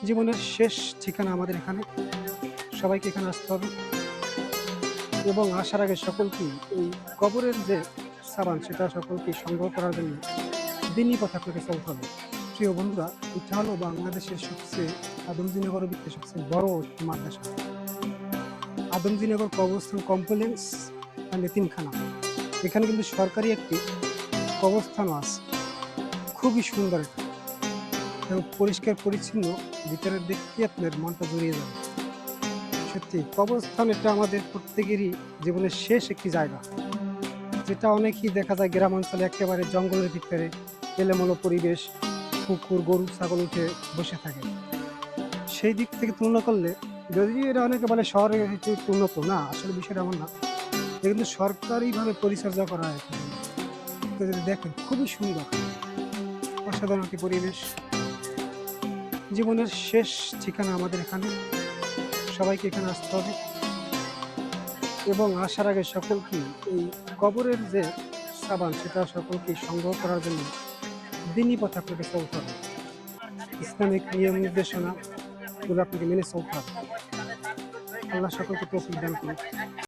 জীবনের শেষ ঠিকানা আমাদের এখানে। সবাইকে এখানে আসতে হবে এবং আসার আগে সকলকেই এই কবরের যে সাবান সেটা সকলকে সংগ্রহ করার জন্য দিনই পথে আপনাকে চলতে হবে। প্রিয় বন্ধুরা, এটা হলো বাংলাদেশের সবচেয়ে আদমজীনগর ভিত্তিক সবচেয়ে বড় একটি মাদ্রাসা। আদমজীনগর কবরস্থান কমপ্লেক্স অ্যান্ড এতিমখানা। এখানে কিন্তু সরকারি একটি কবরস্থানও আছে। খুবই সুন্দর এটা এবং পরিষ্কার পরিচ্ছন্ন। ভিতরের দেখতে আপনার মনটা জুড়িয়ে যাবে। সত্যি কবরস্থান এটা আমাদের প্রত্যেকেরই জীবনের শেষ একটি জায়গা, যেটা অনেকেই দেখা যায় গ্রাম অঞ্চলে একেবারে জঙ্গলের ভিতরে এলোমেলো পরিবেশ, কুকুর গরু ছাগল উঠে বসে থাকে। সেই দিক থেকে তুলনা করলে, যদিও এরা অনেকে বলে শহরে একটু উন্নত, না আসলে বিষয়টা এমন না। এটা কিন্তু সরকারিভাবে পরিচর্যা করা হয় এখানে। তো যদি দেখেন খুবই সুন্দর, অসাধারণ একটি পরিবেশ। জীবনের শেষ ঠিকানা আমাদের এখানে। সবাইকে এখানে আসতে হবে এবং আসার আগে সকলকেই এই কবরের যে সাবান সেটা সকলকে সংগ্রহ করার জন্য দিনই পথে আপনাকে চলতে হবে। ইসলামিক নিয়ম নির্দেশনা গুলো আপনাকে মেনে চলতে হবে। আল্লাহ সকলকে তৌফিক দান করুন।